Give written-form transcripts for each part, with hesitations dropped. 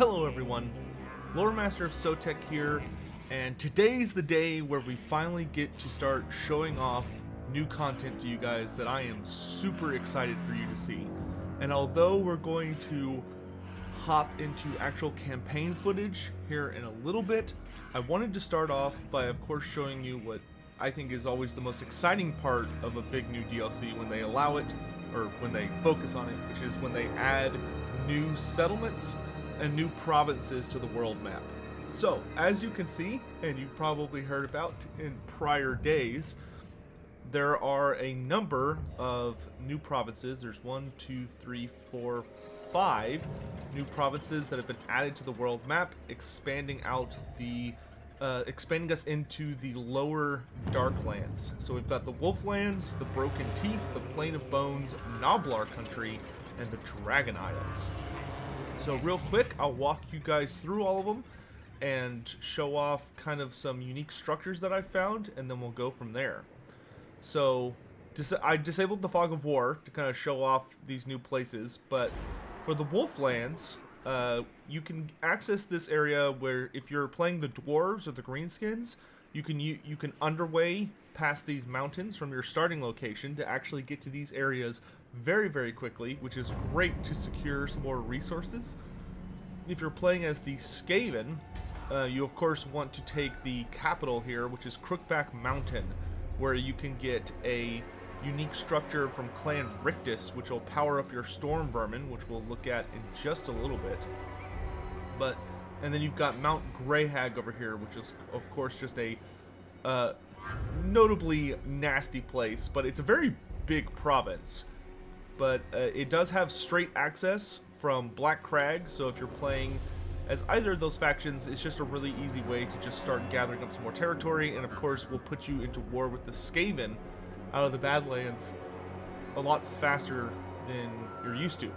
Hello everyone, Loremaster of Sotek here, and today's the day where we finally get to start showing off new content to you guys that I am super excited for you to see. And although we're going to hop into actual campaign footage here in a little bit, I wanted to start off by of course showing you what I think is always the most exciting part of a big new DLC when they allow it, or when they focus on it, which is when they add new settlements and new provinces to the world map. So, as you can see, and you probably heard about in prior days, there are a number of new provinces. There's 1, 2, 3, 4, 5 new provinces that have been added to the world map, expanding out the expanding us into the lower Darklands. So we've got the Wolflands, the Broken Teeth, the Plain of Bones, Noblar Country, and the Dragon Isles. So real quick, I'll walk you guys through all of them and show off kind of some unique structures that I found, and then we'll go from there. So I disabled the Fog of War to kind of show off these new places, but for the Wolflands, you can access this area where if you're playing the dwarves or the greenskins, you can underway past these mountains from your starting location to actually get to these areas very, very quickly, which is great to secure some more resources. If you're playing as the Skaven, you of course want to take the capital here, which is Crookback Mountain, where you can get a unique structure from Clan Rictus, which will power up your Storm Vermin, which we'll look at in just a little bit. And then you've got Mount Greyhag over here, which is of course just a notably nasty place, but it's a very big province. But it does have straight access from Black Crag, so if you're playing as either of those factions, it's just a really easy way to just start gathering up some more territory, and of course will put you into war with the Skaven out of the Badlands a lot faster than you're used to.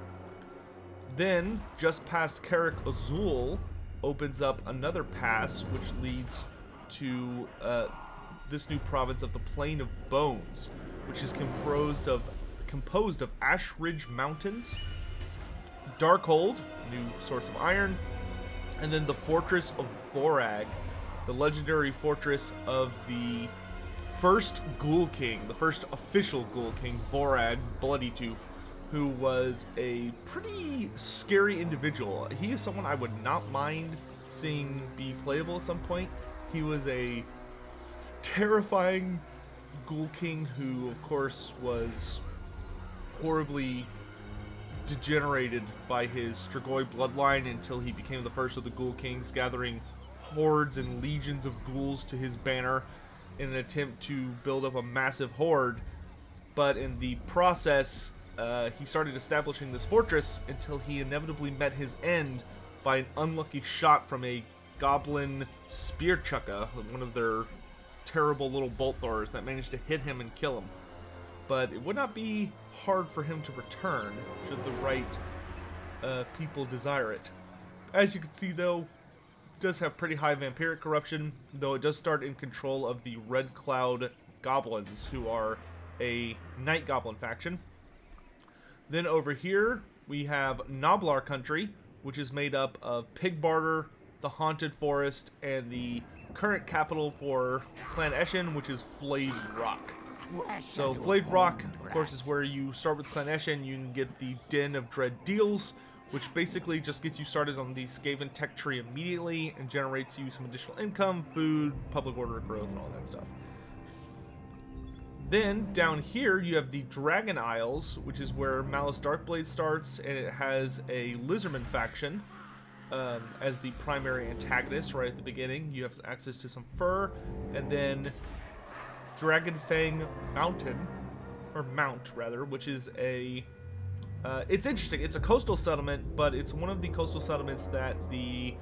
Then, just past Karak Azul opens up another pass which leads to this new province of the Plain of Bones, which is composed of Ash Ridge Mountains, Darkhold, new Swords of Iron, and then the Fortress of Vorag, the legendary fortress of the first Ghoul King, the first official Ghoul King, Vorag Bloodytooth, who was a pretty scary individual. He is someone I would not mind seeing be playable at some point. He was a terrifying Ghoul King who, of course, was horribly degenerated by his Strigoi bloodline until he became the first of the Ghoul Kings, gathering hordes and legions of ghouls to his banner in an attempt to build up a massive horde. But in the process, he started establishing this fortress until he inevitably met his end by an unlucky shot from a goblin spear chucka, one of their terrible little bolt throwers that managed to hit him and kill him. But it would not be hard for him to return should the right people desire it. As you can see, though, it does have pretty high vampiric corruption, though it does start in control of the Red Cloud Goblins, who are a Night Goblin faction. Then over here, we have Noblar Country, which is made up of Pigbarter, the Haunted Forest, and the current capital for Clan Eshin, which is Flayed Rock. So Flayed Rock, of course, is where you start with Clan Eshin. You can get the Den of Dread Deals, which basically just gets you started on the Skaven tech tree immediately and generates you some additional income, food, public order growth, and all that stuff. Then, down here, you have the Dragon Isles, which is where Malus Darkblade starts, and it has a Lizardman faction as the primary antagonist right at the beginning. You have access to some fur, and then Dragonfang Mountain, or Mount, rather, which is a... it's interesting. It's a coastal settlement, but it's one of the coastal settlements that the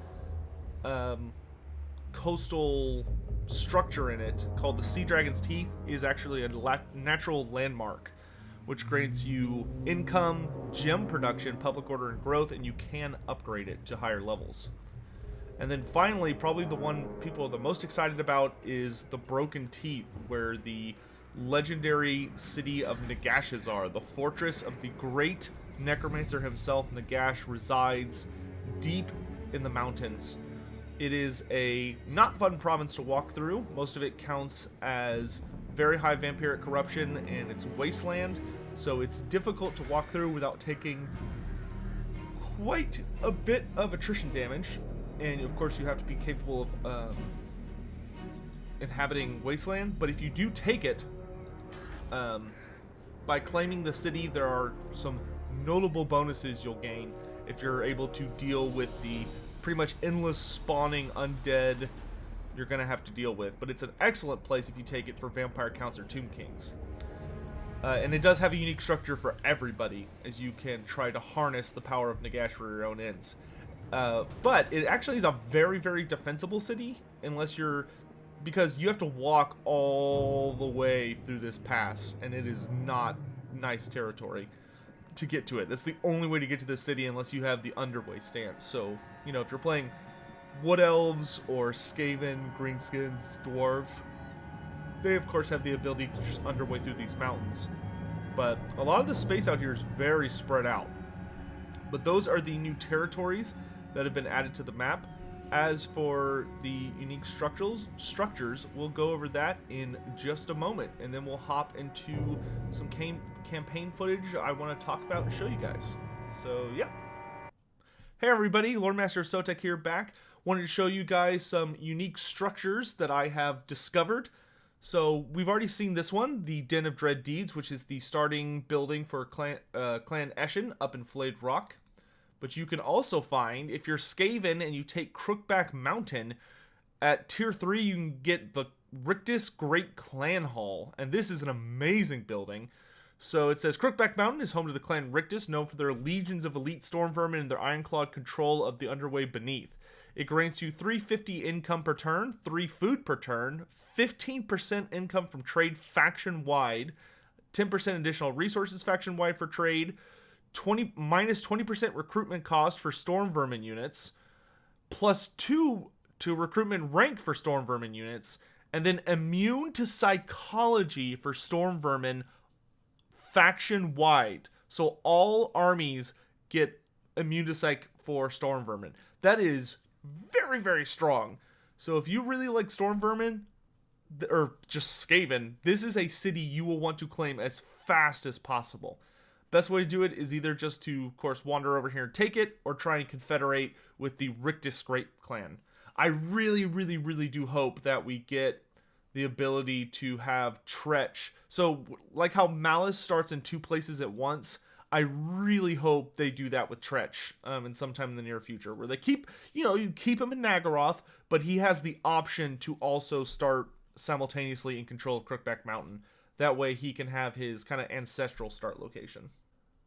coastal structure in it, called the Sea Dragon's Teeth, is actually a natural landmark, which grants you income, gem production, public order, and growth, and you can upgrade it to higher levels. And then finally, probably the one people are the most excited about is the Broken Teeth, where the legendary city of Nagashazar, the fortress of the great necromancer himself, Nagash, resides deep in the mountains. It is a not fun province to walk through. Most of it counts as very high vampiric corruption, and it's wasteland, so it's difficult to walk through without taking quite a bit of attrition damage. And of course you have to be capable of inhabiting wasteland, but if you do take it, by claiming the city, there are some notable bonuses you'll gain if you're able to deal with the pretty much endless spawning undead you're going to have to deal with. But it's an excellent place if you take it for vampire counts or tomb kings. And it does have a unique structure for everybody, as you can try to harness the power of Nagash for your own ends. But it actually is a very, very defensible city, unless you're... because you have to walk all the way through this pass, and it is not nice territory to get to it. That's the only way to get to this city, unless you have the underway stance. So, you know, if you're playing Wood Elves or Skaven, Greenskins, Dwarves, they of course have the ability to just underway through these mountains. But a lot of the space out here is very spread out. But those are the new territories that have been added to the map. As for the unique structures, we'll go over that in just a moment, and then we'll hop into some campaign footage I want to talk about and show you guys. So, yeah. Hey everybody, Loremaster Sotek here, back. Wanted to show you guys some unique structures that I have discovered. So, we've already seen this one, the Den of Dread Deeds, which is the starting building for Clan Eshin up in Flayed Rock. But you can also find, if you're Skaven and you take Crookback Mountain, at Tier 3 you can get the Rictus Great Clan Hall. And this is an amazing building. So it says, Crookback Mountain is home to the clan Rictus, known for their legions of elite storm vermin and their ironclad control of the underway beneath. It grants you 350 income per turn, 3 food per turn, 15% income from trade faction-wide, 10% additional resources faction-wide for trade, minus 20% recruitment cost for storm vermin units, plus 2 to recruitment rank for storm vermin units, and then immune to psychology for storm vermin faction wide. So all armies get immune to psych for storm vermin. That is very, very strong. So if you really like storm vermin, or just Skaven, this is a city you will want to claim as fast as possible. Best way to do it is either just to, of course, wander over here and take it, or try and confederate with the Rictus Great Clan. I really, really, really do hope that we get the ability to have Tretch. So, like how Malus starts in 2 places at once, I really hope they do that with Tretch in sometime in the near future, where they keep, you keep him in Nagaroth, but he has the option to also start simultaneously in control of Crookback Mountain. That way he can have his kind of ancestral start location.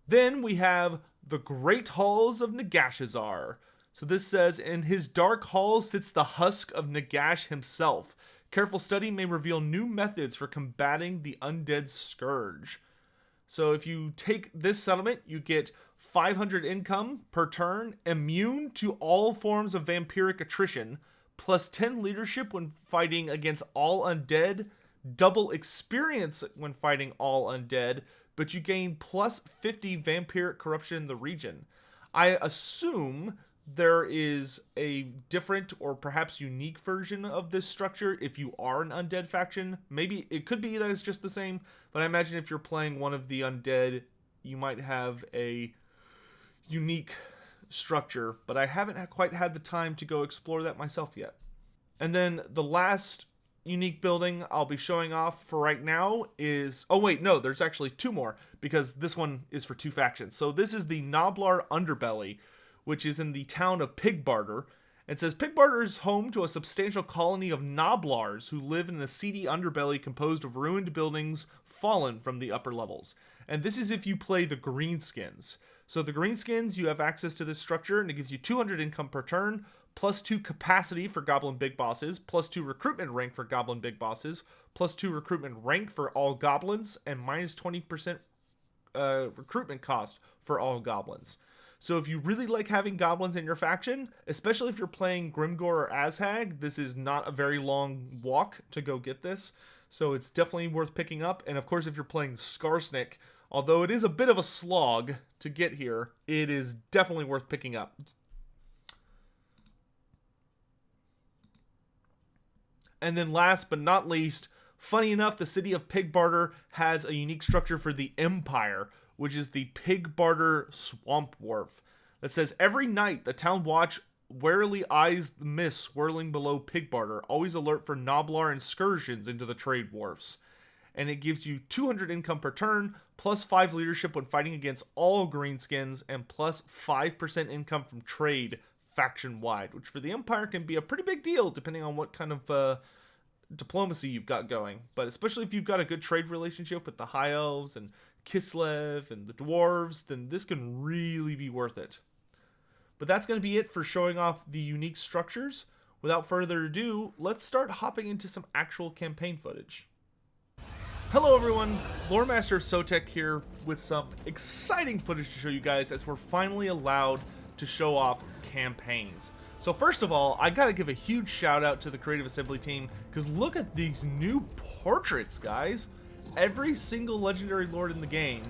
Then we have the Great Halls of Nagashazar. So this says, in his dark halls sits the husk of Nagash himself. Careful study may reveal new methods for combating the undead scourge. So if you take this settlement, you get 500 income per turn, immune to all forms of vampiric attrition, plus 10 leadership when fighting against all undead, double experience when fighting all undead, but you gain plus 50 vampiric corruption in the region. I assume there is a different or perhaps unique version of this structure if you are an undead faction. Maybe it could be that it's just the same, but I imagine if you're playing one of the undead, you might have a unique structure, but I haven't quite had the time to go explore that myself yet. And then the last unique building I'll be showing off for right now is... oh wait, no, there's actually 2 more, because this one is for 2 factions. So this is the Gnoblar Underbelly, which is in the town of Pigbarter. It says, Pigbarter is home to a substantial colony of Gnoblars who live in a seedy underbelly composed of ruined buildings fallen from the upper levels. And this is if you play the Greenskins. So the Greenskins, you have access to this structure, and it gives you 200 income per turn, plus 2 capacity for Goblin Big Bosses, plus 2 recruitment rank for Goblin Big Bosses, plus 2 recruitment rank for all Goblins, and minus 20% recruitment cost for all Goblins. So if you really like having Goblins in your faction, especially if you're playing Grimgor or Azhag, this is not a very long walk to go get this. So it's definitely worth picking up. And of course, if you're playing Skarsnik, although it is a bit of a slog to get here, it is definitely worth picking up. And then last but not least, funny enough, the city of Pig Barter has a unique structure for the Empire, which is the Pig Barter Swamp Wharf. That says, every night the town watch warily eyes the mist swirling below Pig Barter, always alert for Noblar incursions into the trade wharfs. And it gives you 200 income per turn, plus 5 leadership when fighting against all greenskins, and plus 5% income from trade faction-wide, which for the Empire can be a pretty big deal depending on what kind of diplomacy you've got going. But especially if you've got a good trade relationship with the High Elves and Kislev and the Dwarves, then this can really be worth it. But that's going to be it for showing off the unique structures. Without further ado, let's start hopping into some actual campaign footage. Hello everyone, Loremaster Sotek here with some exciting footage to show you guys as we're finally allowed to show off campaigns. So first of all, I gotta give a huge shout out to the Creative Assembly team, because look at these new portraits, guys. Every single legendary lord in the game,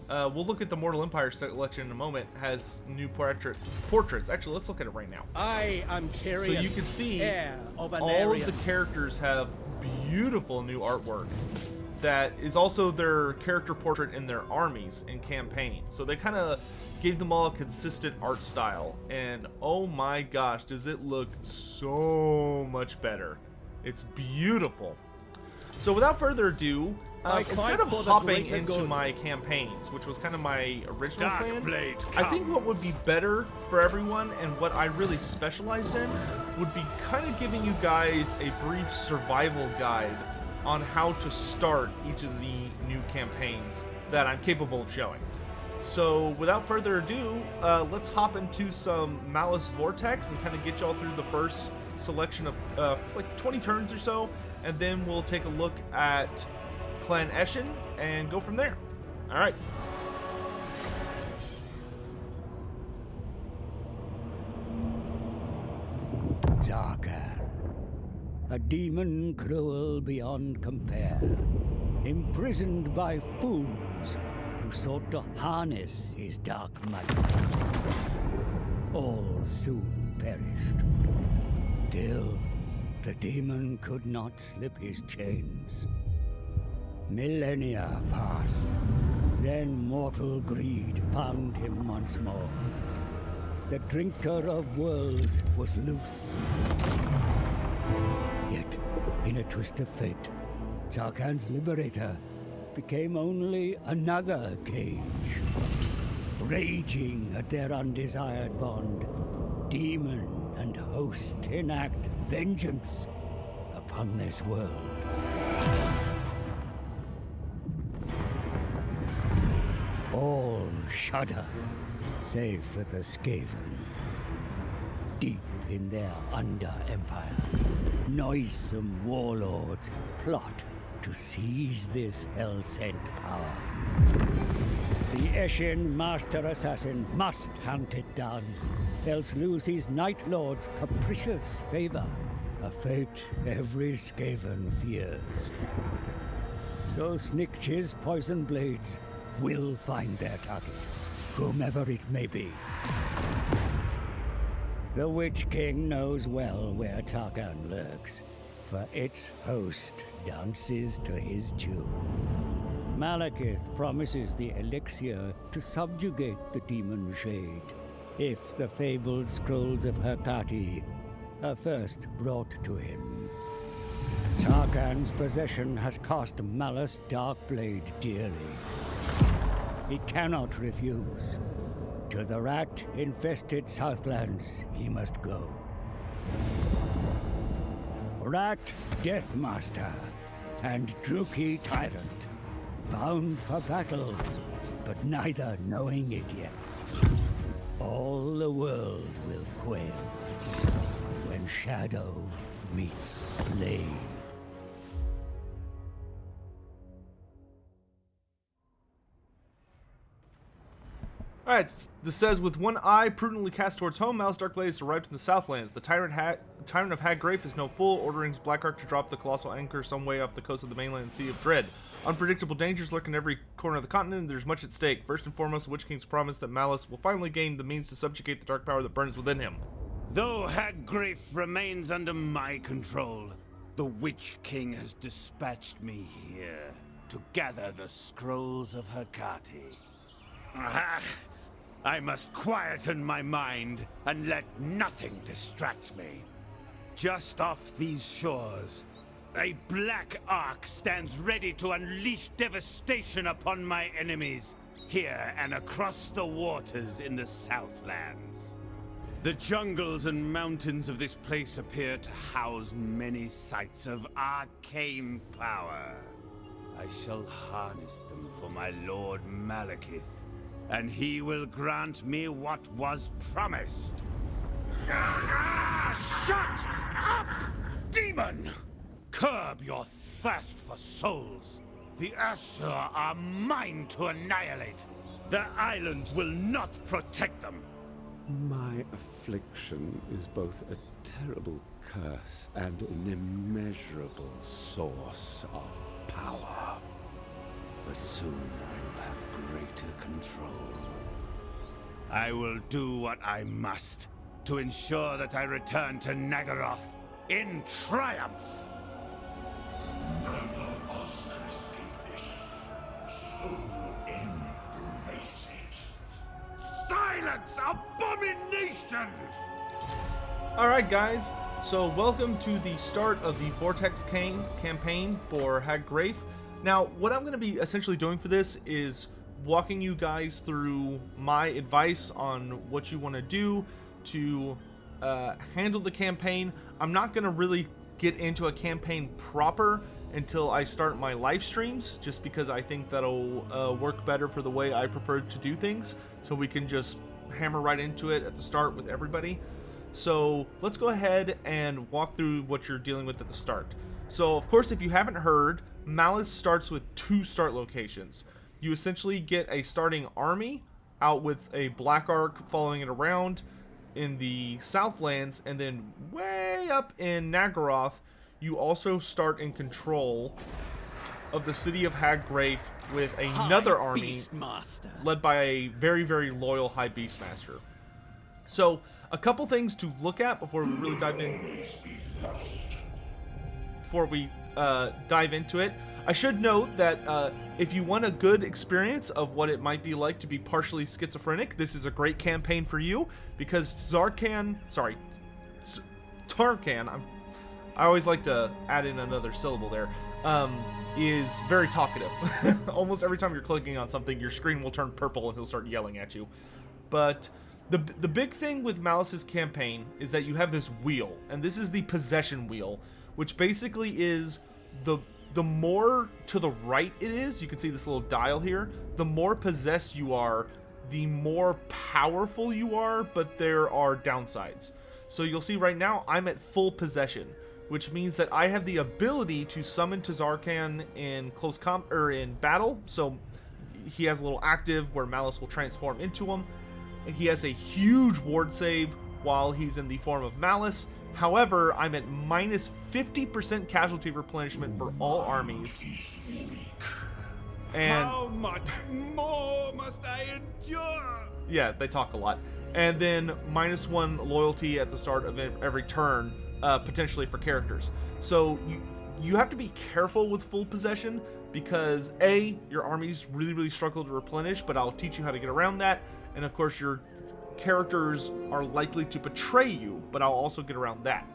we'll look at the Mortal Empire selection in a moment, has new portraits. Actually, let's look at it right now. I am Tyrion, so you can see heir of all of the characters have beautiful new artwork that is also their character portrait in their armies and campaign. So they kind of gave them all a consistent art style, and oh my gosh, does it look so much better. It's beautiful. So without further ado, instead of hopping into my campaigns, which was kind of my original plan, I think what would be better for everyone and what I really specialize in would be kind of giving you guys a brief survival guide on how to start each of the new campaigns that I'm capable of showing. So without further ado, let's hop into some Malus Vortex and kind of get y'all through the first selection of like 20 turns or so, and then we'll take a look at Clan Eshin and go from there. Alright. Tz'arkan, a demon cruel beyond compare, imprisoned by fools who sought to harness his dark might. All soon perished. Still, the demon could not slip his chains. Millennia passed, then mortal greed found him once more. The drinker of worlds was loose. Yet, in a twist of fate, Tz'arkan's liberator became only another cage. Raging at their undesired bond, demon and host enact vengeance upon this world. All shudder, save for the Skaven. Deep in their under-empire, noisome warlords plot to seize this hell-sent power. The Eshin Master Assassin must hunt it down, else lose his Night Lord's capricious favor, a fate every Skaven fears. So Snikch's poison blades will find their target, whomever it may be. The Witch King knows well where Tz'arkan lurks, for its host dances to his tune. Malekith promises the elixir to subjugate the demon shade, if the fabled scrolls of Hecate are first brought to him. Tz'arkan's possession has cost Malus Darkblade dearly. He cannot refuse. To the rat-infested Southlands he must go. Rat Deathmaster and Druki Tyrant, bound for battle, but neither knowing it yet. All the world will quail when shadow meets flame. Alright, this says, with one eye prudently cast towards home, Malus Darkblade has arrived in the Southlands. The Tyrant of Haggrafe is no fool, ordering his Black Ark to drop the colossal anchor some way off the coast of the mainland Sea of Dread. Unpredictable dangers lurk in every corner of the continent, and there's much at stake. First and foremost, the Witch King's promise that Malus will finally gain the means to subjugate the dark power that burns within him. Though Haggrafe remains under my control, The Witch King has dispatched me here to gather the scrolls of Hecate. Ah, I must quieten my mind and let nothing distract me. Just off these shores, a black ark stands ready to unleash devastation upon my enemies, here and across the waters in the Southlands. The jungles and mountains of this place appear to house many sites of arcane power. I shall harness them for my lord Malekith, and he will grant me what was promised. Shut up, demon! Curb your thirst for souls. The Asur are mine to annihilate. The islands will not protect them. My affliction is both a terrible curse and an immeasurable source of power. But soon I will have greater control. I will do what I must to ensure that I return to Nagaroth in triumph. None of us can escape this, so embrace it. Silence, abomination! Alright guys, so welcome to the start of the Vortex campaign for Haggrafe. Now, what I'm going to be essentially doing for this is walking you guys through my advice on what you want to do to handle the campaign. I'm not going to really get into a campaign proper until I start my live streams, just because I think that'll work better for the way I prefer to do things, so we can just hammer right into it at the start with everybody. So let's go ahead and walk through what you're dealing with at the start. So of course, if you haven't heard, Malus starts with 2 start locations. You essentially get a starting army out with a black arc following it around in the Southlands, and then way up in Nagaroth, you also start in control of the city of Haggrafe with another army led by a very, very loyal High Beastmaster. So, a couple things to look at before we really dive in. Before we dive into it, I should note that if you want a good experience of what it might be like to be partially schizophrenic, this is a great campaign for you, because Tz'arkan, I always like to add in another syllable there, is very talkative. Almost every time you're clicking on something, your screen will turn purple and he'll start yelling at you. But the big thing with Malus's campaign is that you have this wheel, and this is the possession wheel, which basically is the more to the right it is, you can see this little dial here, the more possessed you are, the more powerful you are, but there are downsides. So you'll see right now I'm at full possession, which means that I have the ability to summon Tz'arkan in close in battle. So he has a little active where Malus will transform into him. And he has a huge ward save while he's in the form of Malus. However, I'm at minus 50% casualty replenishment for all armies. And how much more must I endure? Yeah, they talk a lot. And then -1 loyalty at the start of every turn, potentially for characters. So you have to be careful with full possession, because A, your armies really struggle to replenish, but I'll teach you how to get around that. And of course, your characters are likely to betray you, but I'll also get around that.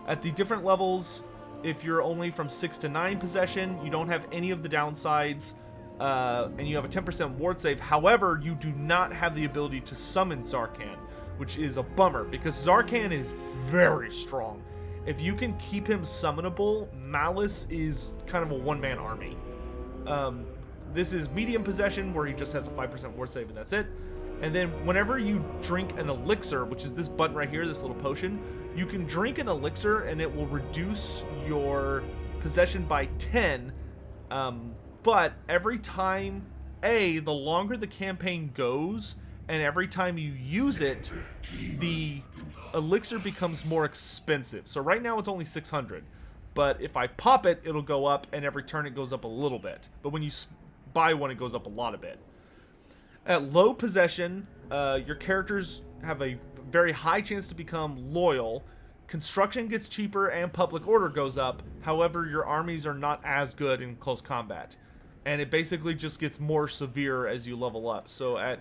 At the different levels, if you're only from 6 to 9 possession, you don't have any of the downsides, and you have a 10% ward save. However, you do not have the ability to summon Tz'arkan, which is a bummer, because Tz'arkan is very strong. If you can keep him summonable, Malus is kind of a one-man army. This is medium possession, where he just has a 5% ward save, and that's it. And then whenever you drink an elixir, which is this button right here, this little potion, you can drink an elixir and it will reduce your possession by 10. But every time, the longer the campaign goes, and every time you use it, the elixir becomes more expensive. So right now it's only 600. But if I pop it, it'll go up, and every turn it goes up a little bit. But when you buy one, it goes up a lot a bit. At low possession, your characters have a very high chance to become loyal. construction gets cheaper and public order goes up. However, your armies are not as good in close combat. And it basically just gets more severe as you level up. So at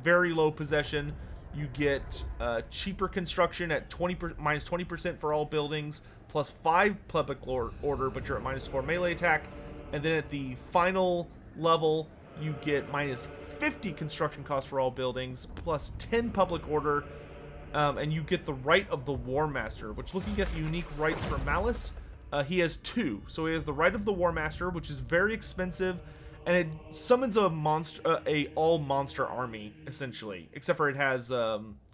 very low possession, you get cheaper construction at minus 20% for all buildings, plus 5 public order, but you're at minus 4 melee attack. And then at the final level, you get minus 50 construction costs for all buildings, plus 10 public order, and you get the right of the Warmaster, which, looking at the unique rights for Malus, he has 2. So he has the right of the Warmaster, which is very expensive, and it summons a all monster army, essentially, except for it has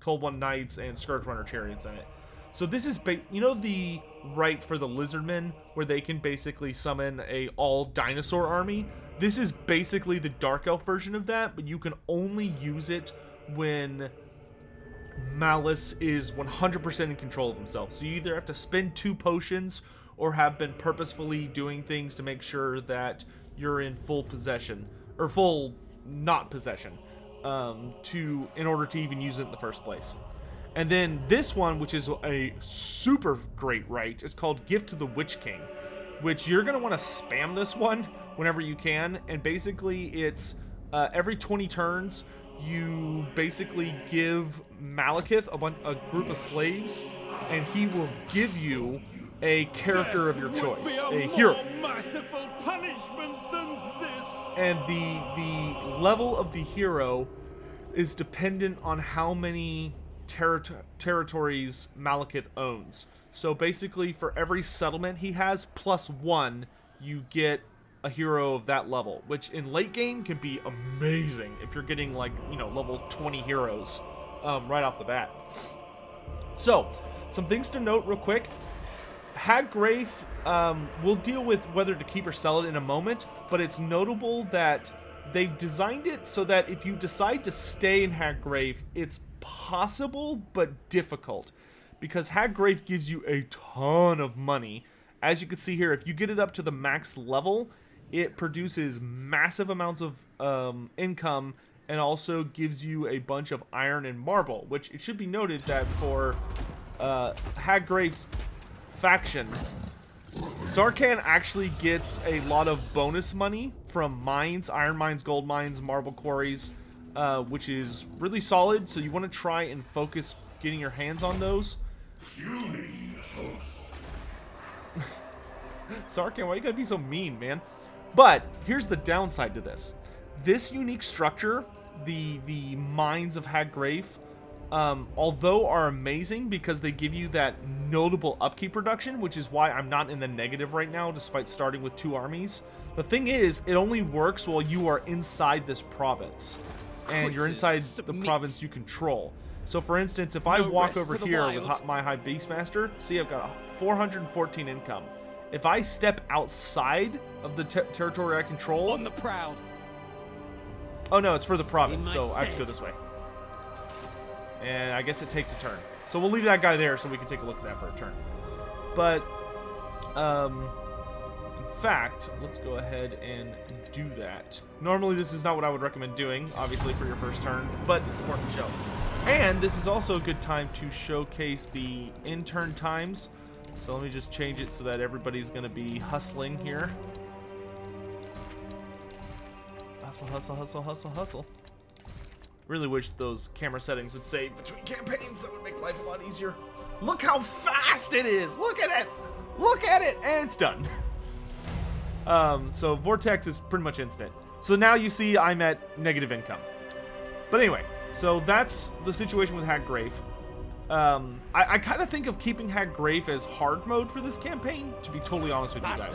Cold One Knights and Scourge Runner Chariots in it. So this is, you know, the right for the Lizardmen, where they can basically summon a all dinosaur army? This is basically the Dark Elf version of that, but you can only use it when Malus is 100% in control of himself. So you either have to spend 2 potions or have been purposefully doing things to make sure that you're in full possession, or full not possession, in order to even use it in the first place. And then this one, which is a super great right, is called Gift to the Witch King, which you're going to want to spam this one whenever you can. And basically it's every 20 turns, you basically give Malekith a group of slaves, and he will give you a character of your choice, a hero. Merciful punishment than this. And the level of the hero is dependent on how many territories Malekith owns. So basically, for every settlement he has plus 1, you get a hero of that level, which in late game can be amazing if you're getting, like, you know, level 20 heroes right off the bat. So, some things to note real quick. Haggrafe, we'll deal with whether to keep or sell it in a moment, but it's notable that they've designed it so that if you decide to stay in Haggrave, it's possible but difficult, because Haggrave gives you a ton of money. As you can see here, if you get it up to the max level, it produces massive amounts of income, and also gives you a bunch of iron and marble, which it should be noted that for Haggrave's faction, Tz'arkan actually gets a lot of bonus money from mines, iron mines, gold mines, marble quarries, which is really solid, so you want to try and focus getting your hands on those. Tz'arkan, why you gotta be so mean, man? But here's the downside to this. This unique structure, the mines of Haggrave, although are amazing because they give you that notable upkeep reduction, which is why I'm not in the negative right now despite starting with 2 armies. The thing is, it only works while you are inside this province, and you're inside the province you control. So for instance, if I walk over here with my High Beastmaster, see, I've got 414 income. If I step outside of the territory I control... On the prowl. Oh no, it's for the province, so I have to go this way. And I guess it takes a turn. So we'll leave that guy there so we can take a look at that for a turn. But, in fact, let's go ahead and do that. Normally this is not what I would recommend doing, obviously, for your first turn, but it's important to show. And this is also a good time to showcase the in-turn times. So let me just change it so that everybody's going to be hustling here. Hustle, hustle, hustle, hustle, hustle. Really wish those camera settings would save between campaigns. That would make life a lot easier. Look how fast it is. Look at it. Look at it. And it's done. So Vortex is pretty much instant. So now you see I'm at negative income. But anyway, so that's the situation with Haggrave. I kind of think of keeping Haggrave as hard mode for this campaign, to be totally honest with you guys.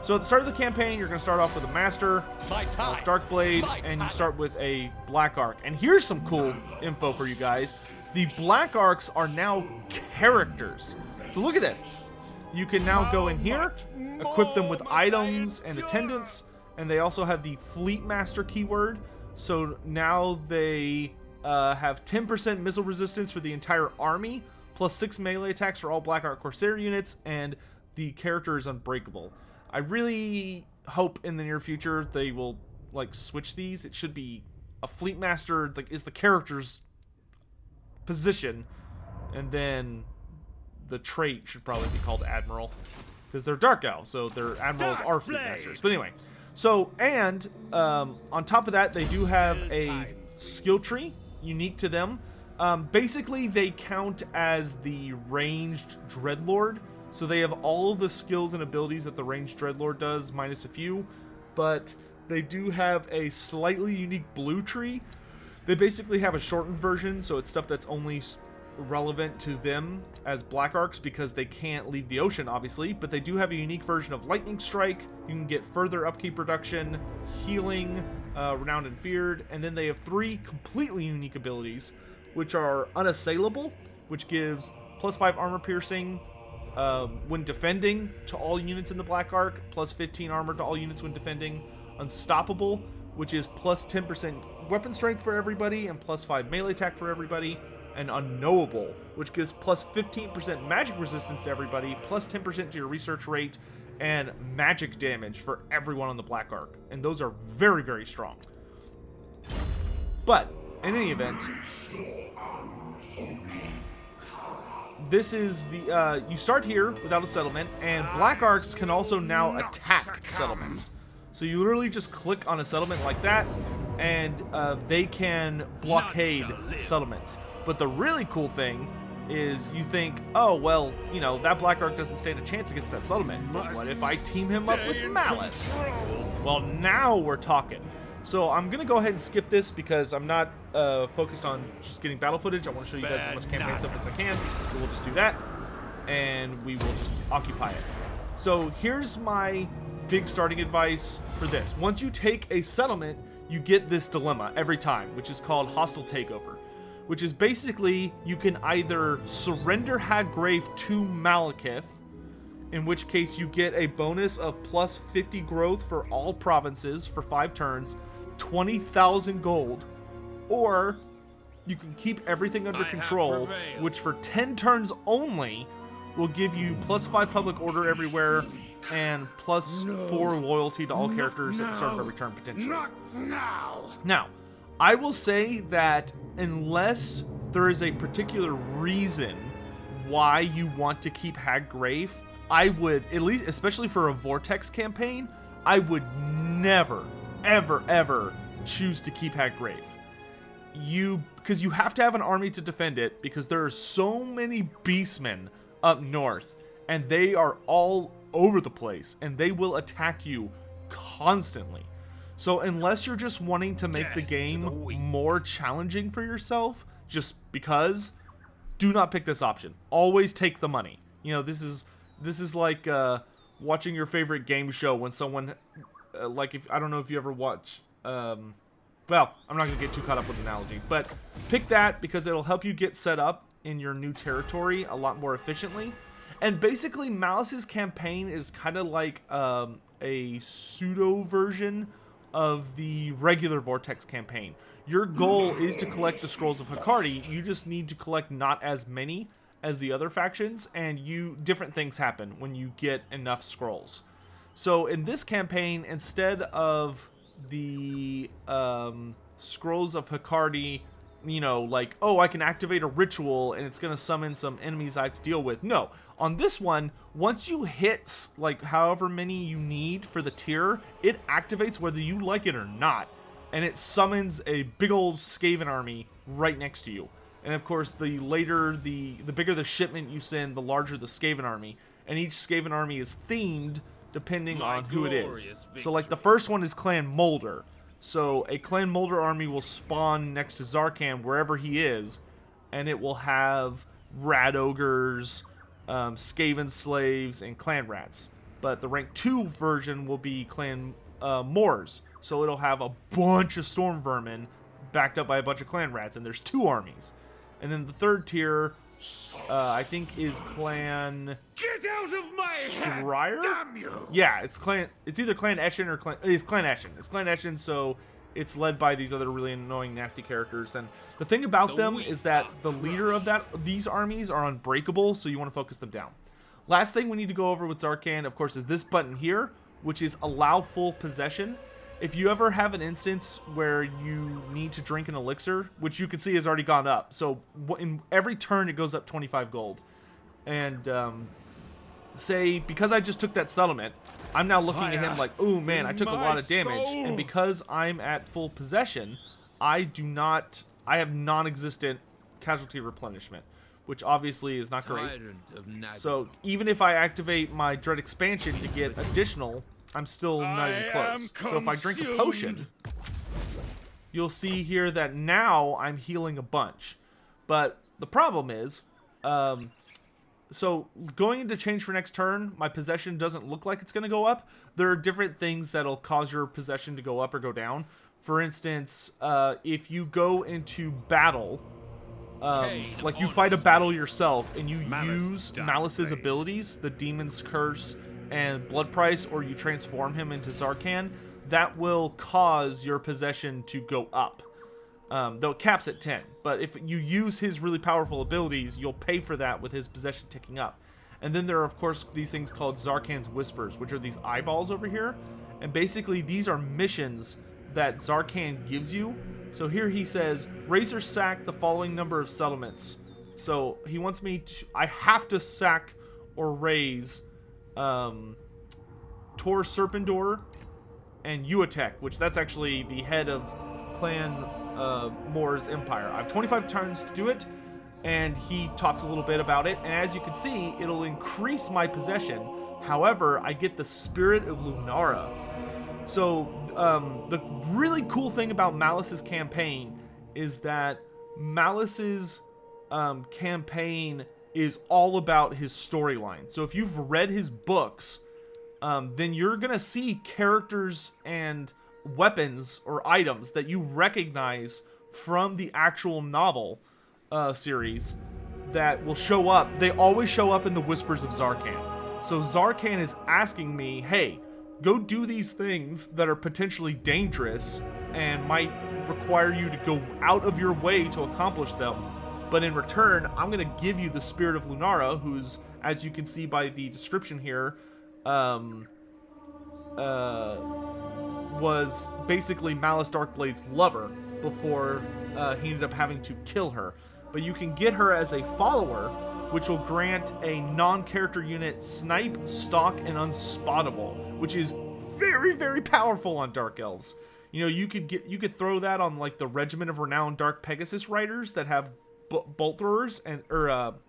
So at the start of the campaign, you're going to start off with a Master, Malus Darkblade, and you start with a Black Arc. And here's some cool info for you guys. The Black Arcs are now characters. So look at this. You can now go in here, equip them with items and attendants, and they also have the Fleet Master keyword. So now they... have 10% missile resistance for the entire army, plus 6 melee attacks for all Black Arc Corsair units, and the character is unbreakable. I really hope in the near future they will, like, switch these. It should be a Fleet Master, like, is the character's position, and then the trait should probably be called Admiral, because they're Dark Elves, so their admirals are fleet masters. But anyway, so, and on top of that, they do have a skill tree unique to them. Basically, they count as the ranged Dreadlord, so they have all of the skills and abilities that the ranged Dreadlord does, minus a few, but they do have a slightly unique blue tree. They basically have a shortened version, so it's stuff that's only relevant to them as Black Arcs because they can't leave the ocean, obviously, but they do have a unique version of Lightning Strike. You can get further upkeep reduction, healing, Renowned and Feared, and then they have 3 completely unique abilities, which are Unassailable, which gives +5 armor piercing when defending to all units in the Black Arc, +15 armor to all units when defending. Unstoppable, which is +10% weapon strength for everybody and +5 melee attack for everybody. And Unknowable, which gives +15% magic resistance to everybody, +10% to your research rate, and magic damage for everyone on the Black Arc. And those are very, very strong. But, in any event, this is the, you start here without a settlement, and Black Arcs can also now attack settlements. So you literally just click on a settlement like that, and they can blockade settlements. But the really cool thing is you think, oh, well, you know, that Black Arc doesn't stand a chance against that settlement. But what if I team him up with Malus? Well, now we're talking. So I'm going to go ahead and skip this because I'm not focused on just getting battle footage. I want to show you guys as much campaign stuff as I can. So we'll just do that, and we will just occupy it. So here's my big starting advice for this. Once you take a settlement, you get this dilemma every time, which is called Hostile Takeover, which is basically you can either surrender Haggrave to Malekith, in which case you get a bonus of +50 growth for all provinces for 5 turns, 20,000 gold, or you can keep everything under control, which for 10 turns only will give you +5 public order everywhere and +4 loyalty to all characters at the start of every turn potentially. Not now. Now, I will say that unless there is a particular reason why you want to keep Haggrave, I would, at least, especially for a Vortex campaign, I would never, ever choose to keep Haggrave. Because you have to have an army to defend it, because there are so many beastmen up north, and they are all over the place, and they will attack you constantly. So unless you're just wanting to make the game more challenging for yourself, just because, do not pick this option. Always take the money. You know, this is like watching your favorite game show when someone, like, if I don't know if you ever watch, well, I'm not gonna get too caught up with the analogy, but pick that because it'll help you get set up in your new territory a lot more efficiently. And basically, Malus's campaign is kind of like a pseudo version of the regular Vortex campaign. Your goal is to collect the Scrolls of Hecate. You just need to collect not as many as the other factions, and different things happen when you get enough scrolls. So in this campaign, instead of the Scrolls of Hecate, you know, like, oh, I can activate a ritual and it's going to summon some enemies I have to deal with. No, on this one, once you hit like however many you need for the tier, it activates whether you like it or not, and it summons a big old Skaven army right next to you. And of course, the bigger the shipment you send, the larger the Skaven army, and each Skaven army is themed depending on who it is. So like the first one is Clan Molder. So a Clan Molder army will spawn next to Tz'arkan wherever he is, and it will have Rat Ogres, Skaven Slaves, and Clan Rats. But the rank 2 version will be Clan Moors, so it'll have a bunch of Storm Vermin backed up by a bunch of Clan Rats, and there's 2 armies. And then the third tier, I think, is Clan... Get out of my head! Scryer? Damn you! Yeah, it's either Clan Eshin or it's Clan Eshin. It's Clan Eshin, so it's led by these other really annoying, nasty characters. And the thing about them is that the leader of these armies are unbreakable, so you want to focus them down. Last thing we need to go over with Tz'arkan, of course, is this button here, which is Allow Full Possession. If you ever have an instance where you need to drink an elixir, which you can see has already gone up, so in every turn it goes up 25 gold. And say, because I just took that settlement, I'm now looking at him like, oh man, I took a lot of damage. And because I'm at full possession, I have non-existent casualty replenishment, which obviously is not great. So even if I activate my Dread Expansion to get additional, I'm still not even close. So if I drink a potion, you'll see here that now I'm healing a bunch. But the problem is, so going into change for next turn, my possession doesn't look like it's going to go up. There are different things that'll cause your possession to go up or go down. For instance, if you go into battle, like you fight a battle yourself and you use Malus's abilities, the Demon's Curse and Blood Price, or you transform him into Tz'arkan, that will cause your possession to go up. Though it caps at 10. But if you use his really powerful abilities, you'll pay for that with his possession ticking up. And then there are, of course, these things called Tz'arkan's Whispers, which are these eyeballs over here. And basically, these are missions that Tz'arkan gives you. So here he says, raise or sack the following number of settlements. So he wants me to... I have to sack or raise Tor Serpendor and Sotek, which that's actually the head of Clan Moore's empire. I have 25 turns to do it, and he talks a little bit about it. And as you can see, it'll increase my possession. However, I get the Spirit of Lunara. So the really cool thing about Malus's campaign is that Malus's campaign is all about his storyline. So if you've read his books, then you're gonna see characters and weapons or items that you recognize from the actual novel series that will show up. They always show up in the Whispers of Tz'arkan. So Tz'arkan is asking me, hey, go do these things that are potentially dangerous and might require you to go out of your way to accomplish them. But in return, I'm going to give you the Spirit of Lunara, who's, as you can see by the description here, was basically Malus Darkblade's lover before he ended up having to kill her. But you can get her as a follower, which will grant a non-character unit Snipe, Stalk, and Unspottable, which is very, very powerful on Dark Elves. You know, you could throw that on like the Regiment of Renowned Dark Pegasus Riders that have bolt throwers and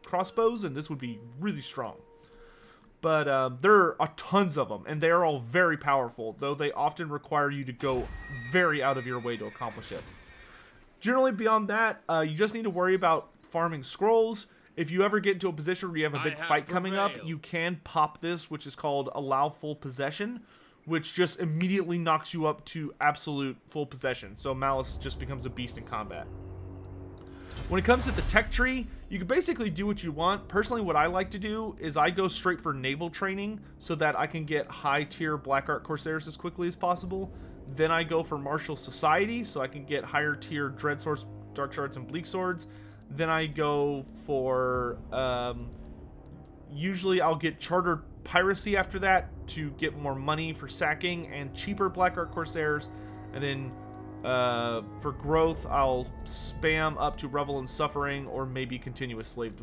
crossbows, and this would be really strong. But there are tons of them, and they are all very powerful, though they often require you to go very out of your way to accomplish it. Generally, beyond that, you just need to worry about farming scrolls. If you ever get into a position where you have a big fight coming up, you can pop this, which is called Allow Full Possession, which just immediately knocks you up to absolute full possession. So Malus just becomes a beast in combat. When it comes to the tech tree, you can basically do what you want. Personally, what I like to do is I go straight for naval training so that I can get high tier Black Art Corsairs as quickly as possible. Then I go for martial society so I can get higher tier Dread Swords, Dark Shards, and Bleak Swords. Then I go for, usually I'll get chartered piracy after that to get more money for sacking and cheaper Black Art Corsairs. And then for growth, I'll spam up to Revel in Suffering or maybe Continuous Slave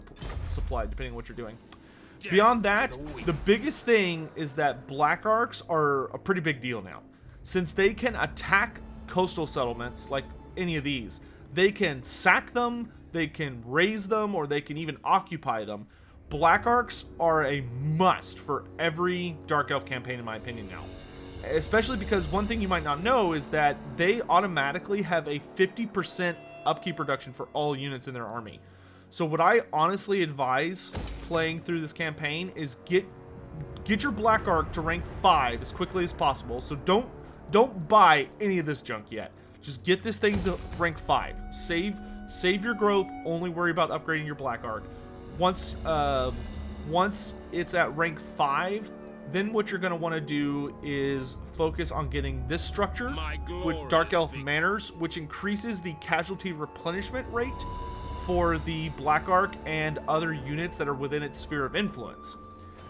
Supply, depending on what you're doing. Beyond that, the biggest thing is that Black Arcs are a pretty big deal now. Since they can attack coastal settlements like any of these, they can sack them, they can raise them, or they can even occupy them. Black Arcs are a must for every Dark Elf campaign, in my opinion, now. Especially because one thing you might not know is that they automatically have a 50% upkeep reduction for all units in their army. So what I honestly advise playing through this campaign is get your Black Arc to rank 5 as quickly as possible. So don't buy any of this junk yet. Just get this thing to rank 5. Save your growth, only worry about upgrading your Black Arc. Once it's at rank 5, then what you're going to want to do is focus on getting this structure with Dark Elf Manners, which increases the casualty replenishment rate for the Black Arc and other units that are within its sphere of influence.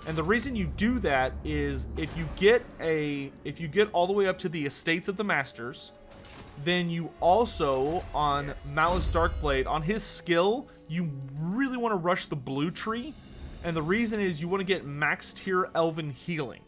And the reason you do that is if you get all the way up to the Estates of the Masters, then you also, on Malus Darkblade, on his skill, you really want to rush the blue tree, And the reason is you want to get max tier Elven healing.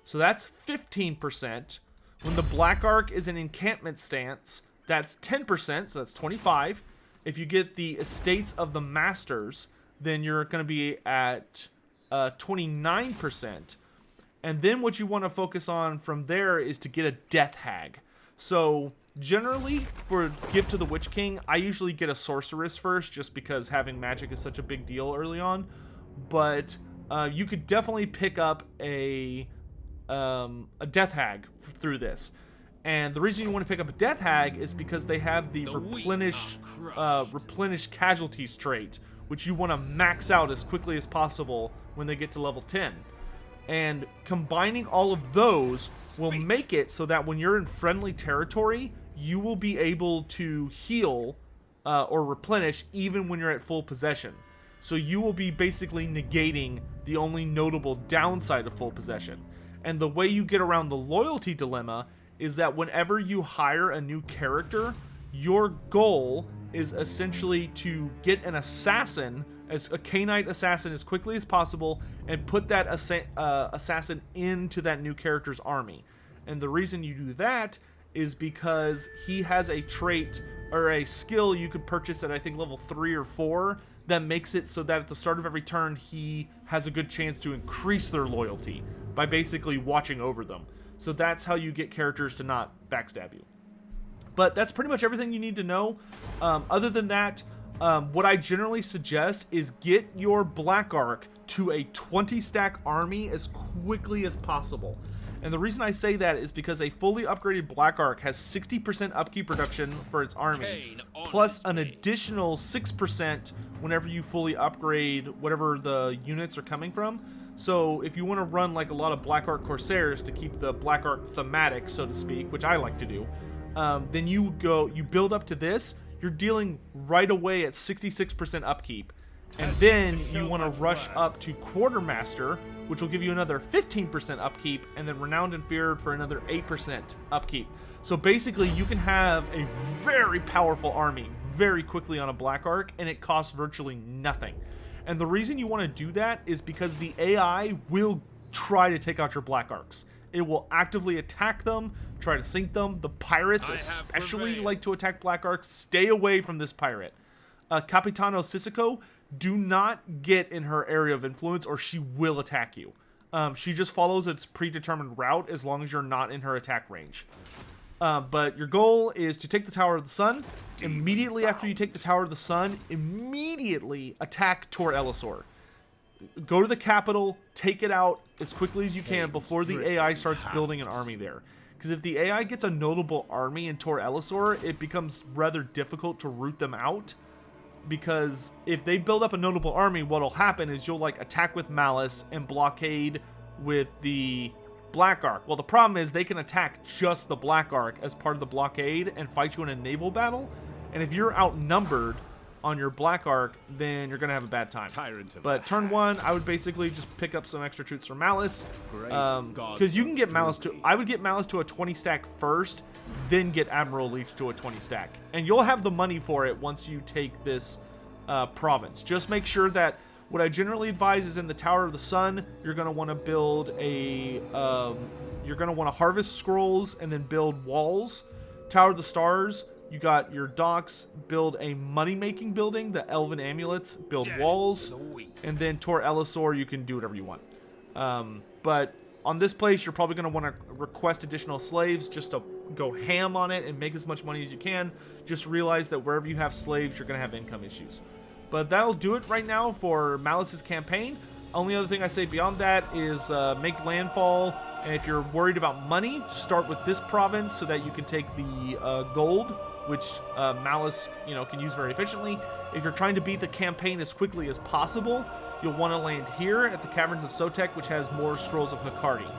So that's 15%. When the Black Arc is an encampment stance, that's 10%, so that's 25. If you get the Estates of the Masters, then you're going to be at 29%. And then what you want to focus on from there is to get a Death Hag. So generally, for Gift to the Witch King, I usually get a Sorceress first, just because having magic is such a big deal early on. But you could definitely pick up a Death Hag through this. And the reason you want to pick up a Death Hag is because they have the replenish casualties trait, which you want to max out as quickly as possible when they get to level 10. And combining all of those will make it so that when you're in friendly territory, you will be able to heal or replenish even when you're at full possession. So you will be basically negating the only notable downside of full possession. And the way you get around the loyalty dilemma is that whenever you hire a new character, your goal is essentially to get an assassin, as a Khainite assassin, as quickly as possible, and put that assassin into that new character's army. And the reason you do that is because he has a trait or a skill you could purchase at, I think, level 3 or 4 that makes it so that at the start of every turn he has a good chance to increase their loyalty by basically watching over them. So that's how you get characters to not backstab you. But that's pretty much everything you need to know. Other than that, what I generally suggest is get your Black Arc to a 20 stack army as quickly as possible. And the reason I say that is because a fully upgraded Black Arc has 60% upkeep reduction for its army, plus an additional 6% whenever you fully upgrade whatever the units are coming from. So if you want to run like a lot of Black Arc Corsairs to keep the Black Arc thematic, so to speak, which I like to do, then you build up to this, you're dealing right away at 66% upkeep. And then you want to rush up to Quartermaster, which will give you another 15% upkeep, and then Renowned and Feared for another 8% upkeep. So basically, you can have a very powerful army very quickly on a Black Arc, and it costs virtually nothing. And the reason you want to do that is because the AI will try to take out your Black Arcs. It will actively attack them, try to sink them. The pirates especially like to attack Black Arcs. Stay away from this pirate. Capitano Sissoko, do not get in her area of influence or she will attack you. She just follows its predetermined route as long as you're not in her attack range. But your goal is to take the Tower of the Sun. Immediately after you take the Tower of the Sun, immediately attack Tor Elisor. Go to the capital, take it out as quickly as you can before the AI starts building an army there. Because if the AI gets a notable army in Tor Elisor, it becomes rather difficult to root them out. Because if they build up a notable army, what'll happen is you'll like attack with Malus and blockade with the Black Arc. Well, the problem is they can attack just the Black Arc as part of the blockade and fight you in a naval battle. And if you're outnumbered on your Black Arc, then you're gonna have a bad time. But turn 1, I would basically just pick up some extra troops from Malus, because you can get Malus to. I would get Malus to a 20 stack first, then get Admiral Leech to a 20 stack, and you'll have the money for it once you take this province. Just make sure that what I generally advise is in the Tower of the Sun, you're gonna want to build a. You're gonna want to harvest scrolls and then build walls. Tower of the Stars, you got your docks, build a money-making building, the Elven Amulets, build walls, and then Tor Elisor, you can do whatever you want. But on this place, you're probably going to want to request additional slaves just to go ham on it and make as much money as you can. Just realize that wherever you have slaves, you're going to have income issues. But that'll do it right now for Malus's campaign. Only other thing I say beyond that is make landfall. And if you're worried about money, start with this province so that you can take the gold, which Malus, can use very efficiently. If you're trying to beat the campaign as quickly as possible, you'll want to land here at the Caverns of Sotek, which has more Scrolls of Hikari.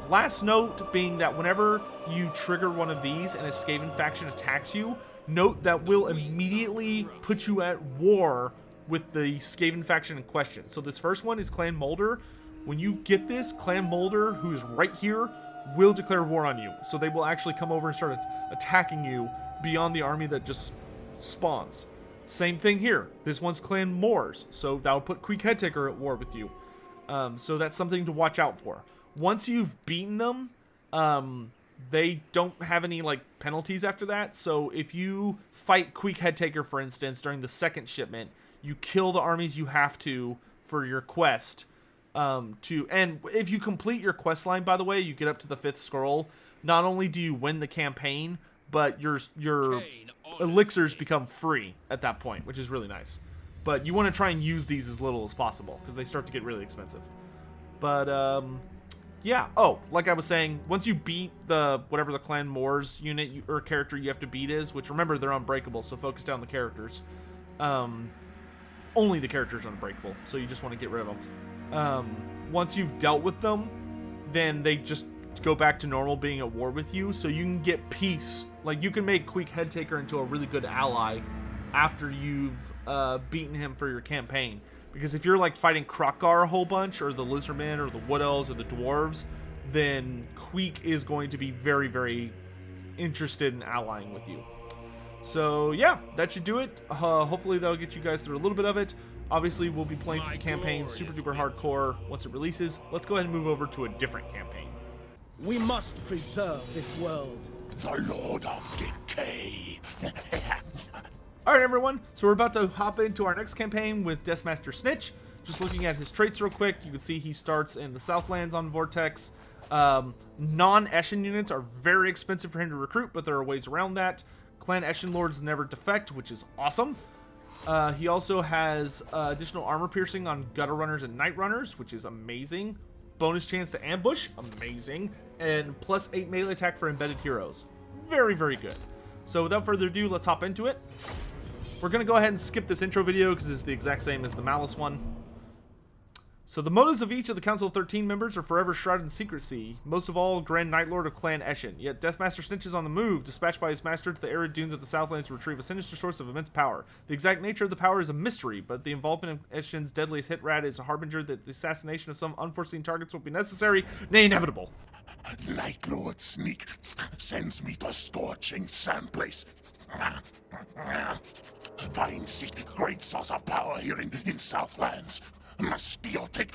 Last note being that whenever you trigger one of these and a Skaven faction attacks you, note that will immediately put you at war with the Skaven faction in question. So this first one is Clan Moulder. When you get this, Clan Moulder, who is right here, will declare war on you. So they will actually come over and start attacking you beyond the army that just spawns. Same thing here. This one's Clan Moors, so that'll put Queek Headtaker at war with you. So that's something to watch out for. Once you've beaten them, they don't have any like penalties after that. So if you fight Queek Headtaker, for instance, during the second shipment, you kill the armies you have to for your quest. And if you complete your quest line, by the way, you get up to the 5th scroll. Not only do you win the campaign, but your elixirs become free at that point, which is really nice. But you want to try and use these as little as possible because they start to get really expensive. But yeah. Oh, like I was saying, once you beat whatever the Clan Moors unit or character you have to beat is, which remember they're unbreakable, so focus down the characters. Only the characters are unbreakable, so you just want to get rid of them. Once you've dealt with them, then they just go back to normal being at war with you, so you can get peace. Like, you can make Queek Headtaker into a really good ally after you've beaten him for your campaign. Because if you're like fighting Krokgar a whole bunch, or the Lizardmen, or the Wood Elves, or the Dwarves, then Queek is going to be very, very interested in allying with you. So yeah, that should do it. Hopefully that'll get you guys through a little bit of it. Obviously, we'll be playing through the campaign super duper hardcore once it releases. Let's go ahead and move over to a different campaign. We must preserve this world. The Lord of Decay. Alright everyone, so we're about to hop into our next campaign with Deathmaster Snikch. Just looking at his traits real quick, you can see he starts in the Southlands on Vortex. Non-Eshin units are very expensive for him to recruit, but there are ways around that. Clan Eshin Lords never defect, which is awesome. He also has additional armor piercing on Gutter Runners and Night Runners, which is amazing. Bonus chance to ambush, amazing. And plus 8 melee attack for embedded heroes. Very, very good. So without further ado, let's hop into it. We're going to go ahead and skip this intro video because it's the exact same as the Malus one. So the motives of each of the Council of 13 members are forever shrouded in secrecy, most of all Grand Night Lord of Clan Eshin. Yet Deathmaster Snikch is on the move, dispatched by his master to the arid dunes of the Southlands to retrieve a sinister source of immense power. The exact nature of the power is a mystery, but the involvement of Eshin's deadliest hit rat is a harbinger that the assassination of some unforeseen targets will be necessary, nay, inevitable. Night Lord Snikch sends me to scorching sandplace. Find seek great source of power here in Southlands. Must steal take,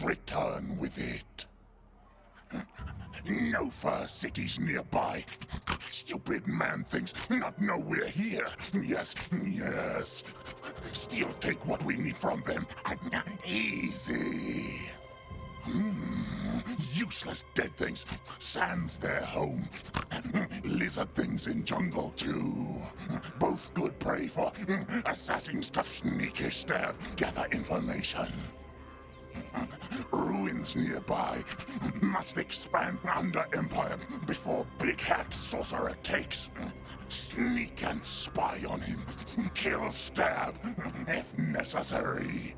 return with it. No fur cities nearby. Stupid man thinks not know we're here. Yes, yes. Steal take what we need from them. Easy. Useless dead things. Sand's their home. Lizard things in jungle too. Both good prey for assassins to sneakish stab, gather information. Ruins nearby. Must expand under Empire before Big Hat Sorcerer takes. Sneak and spy on him. Kill, stab, if necessary.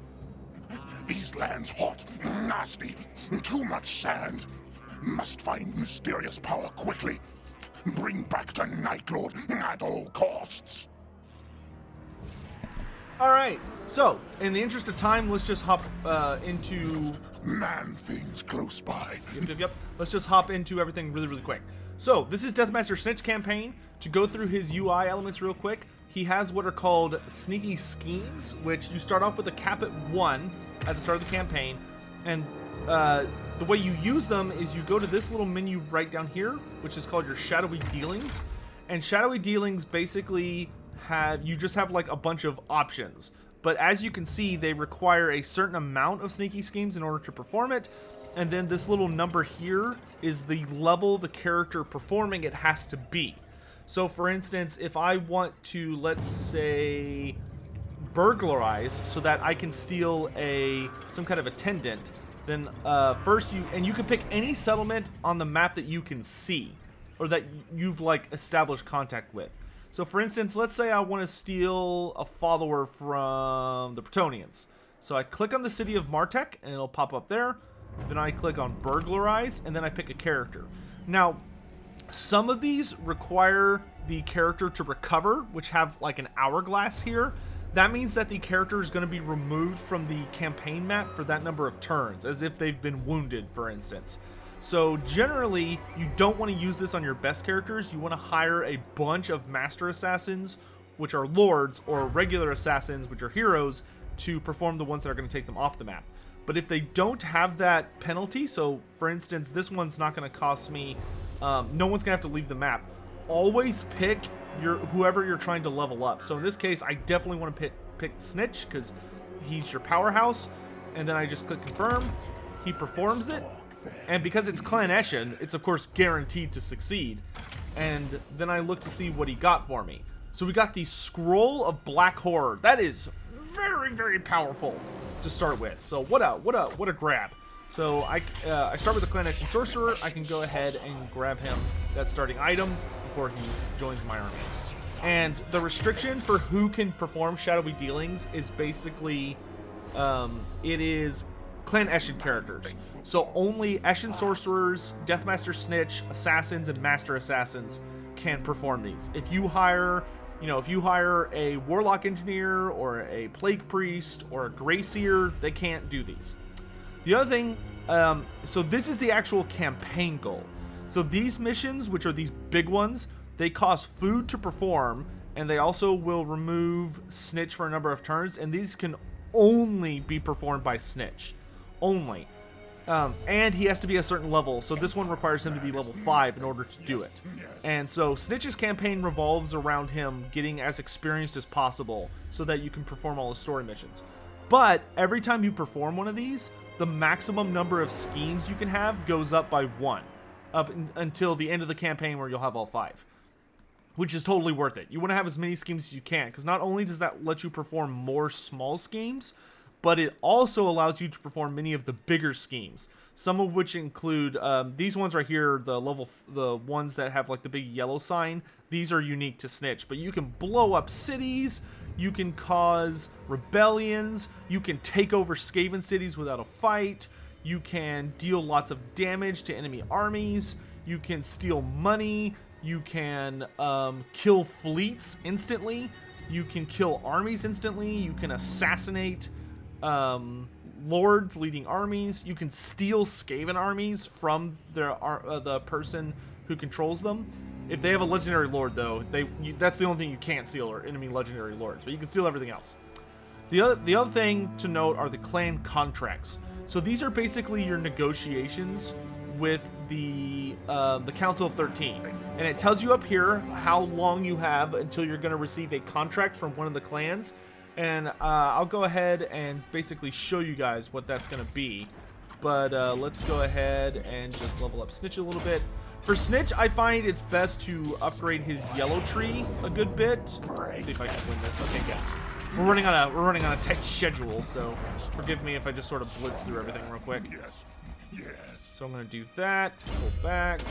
These lands hot, nasty, too much sand. Must find mysterious power quickly. Bring back to Night Lord at all costs. Alright, so in the interest of time, let's just hop into... Man things close by. Yep. Let's just hop into everything really, really quick. So, this is Deathmaster Snikch campaign. To go through his UI elements real quick, he has what are called sneaky schemes, which you start off with a cap at 1 at the start of the campaign, and the way you use them is you go to this little menu right down here, which is called your shadowy dealings, and shadowy dealings basically you just have like a bunch of options, but as you can see, they require a certain amount of sneaky schemes in order to perform it, and then this little number here is the level the character performing it has to be. So for instance, if I want to, let's say, burglarize so that I can steal some kind of attendant, then first you can pick any settlement on the map that you can see or that you've like established contact with. So for instance, let's say I want to steal a follower from the Bretonnians. So I click on the city of Martek and it'll pop up there. Then I click on burglarize and then I pick a character. Now, some of these require the character to recover, which have like an hourglass here. That means that the character is going to be removed from the campaign map for that number of turns, as if they've been wounded, for instance. So generally, you don't want to use this on your best characters. You want to hire a bunch of master assassins which are lords, or regular assassins, which are heroes, to perform the ones that are going to take them off the map. But if they don't have that penalty, so for instance, this one's not going to cost me, no one's going to have to leave the map. Always pick whoever you're trying to level up. So in this case, I definitely want to pick Snikch, because he's your powerhouse. And then I just click confirm. He performs it. And because it's Clan Eshin, it's of course guaranteed to succeed. And then I look to see what he got for me. So we got the Scroll of Black Horror. That is very, very powerful to start with. So what a grab. So I start with the Clan Eshin Sorcerer. I can go ahead and grab him that starting item before he joins my army. And the restriction for who can perform shadowy dealings is basically, it is Clan Eshin characters. So only Eshin Sorcerers, Deathmaster Snikch, Assassins, and Master Assassins can perform these. If you hire a Warlock Engineer or a Plague Priest or a Grey Seer, they can't do these. The other thing, so this is the actual campaign goal. So these missions, which are these big ones, they cost food to perform, and they also will remove Snikch for a number of turns, and these can only be performed by Snikch. Only. And he has to be a certain level, so this one requires him to be level 5 in order to do it. And so Snitch's campaign revolves around him getting as experienced as possible so that you can perform all the story missions. But every time you perform one of these, the maximum number of schemes you can have goes up by 1, until the end of the campaign where you'll have all 5. Which is totally worth it. You want to have as many schemes as you can, because not only does that let you perform more small schemes, but it also allows you to perform many of the bigger schemes. Some of which include these ones right here, the ones that have like the big yellow sign. These are unique to Snikch, but you can blow up cities, you can cause rebellions, you can take over Skaven cities without a fight, you can deal lots of damage to enemy armies, you can steal money, you can kill fleets instantly, you can kill armies instantly, you can assassinate lords leading armies, you can steal Skaven armies from the person who controls them. If they have a legendary lord, though, that's the only thing you can't steal are enemy legendary lords, but you can steal everything else. The other thing to note are the clan contracts. So these are basically your negotiations with the Council of 13, and it tells you up here how long you have until you're going to receive a contract from one of the clans. And I'll go ahead and basically show you guys what that's going to be. But let's go ahead and just level up Snikch a little bit. For Snikch, I find it's best to upgrade his yellow tree a good bit. Let's see if I can win this. Okay, good. We're running on a tight schedule, so forgive me if I just sort of blitz through everything real quick. Yes. So I'm going to do that, pull back.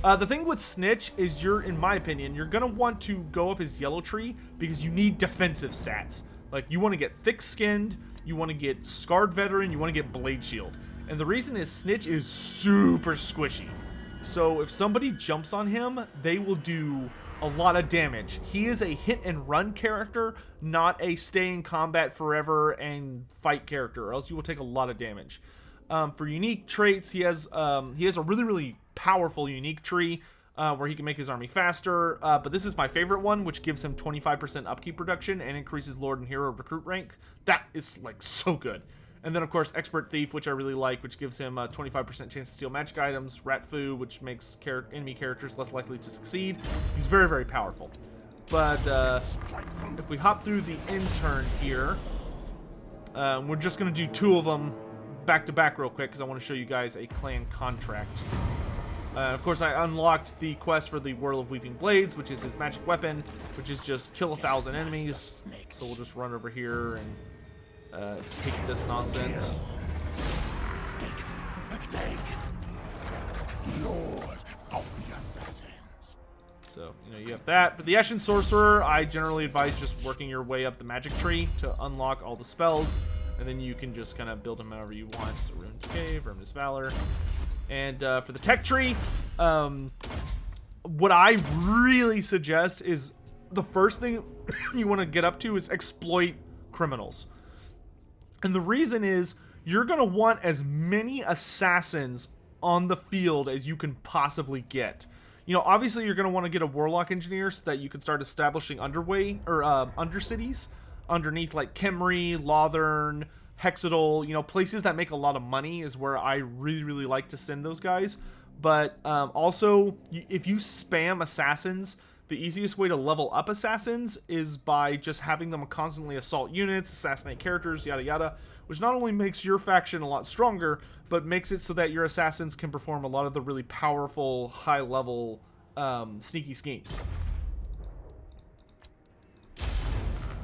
The thing with Snikch is in my opinion, you're going to want to go up his yellow tree because you need defensive stats. Like, you want to get thick-skinned, you want to get scarred veteran, you want to get blade shield. And the reason is Snikch is super squishy. So if somebody jumps on him, they will do a lot of damage. He is a hit-and-run character, not a stay in combat forever and fight character, or else you will take a lot of damage. For unique traits, he has a really, really powerful unique tree where he can make his army faster. But this is my favorite one, which gives him 25% upkeep reduction and increases Lord and Hero recruit rank. That is like so good. And then of course Expert Thief, which I really like, which gives him a 25% chance to steal magic items. Rat Foo, which makes enemy characters less likely to succeed. He's very, very powerful. But if we hop through the intern here, we're just going to do 2 of them back to back real quick because I want to show you guys a clan contract. Of course, I unlocked the quest for the Whirl of Weeping Blades, which is his magic weapon, which is just kill 1,000 enemies. So we'll just run over here and take this nonsense. Lord of the Assassins. So, you have that. For the Eshin Sorcerer, I generally advise just working your way up the magic tree to unlock all the spells. And then you can just kind of build them however you want. So Rune Decay, Verminous Valor. And for the tech tree, what I really suggest is the first thing you want to get up to is exploit criminals. And the reason is you're going to want as many assassins on the field as you can possibly get. You know, obviously you're going to want to get a Warlock Engineer so that you can start establishing undercities underneath like Khemri, Lothern, Hexadol, you know, places that make a lot of money is where I really, really like to send those guys. But also, if you spam assassins, the easiest way to level up assassins is by just having them constantly assault units, assassinate characters, yada yada, which not only makes your faction a lot stronger, but makes it so that your assassins can perform a lot of the really powerful, high-level sneaky schemes.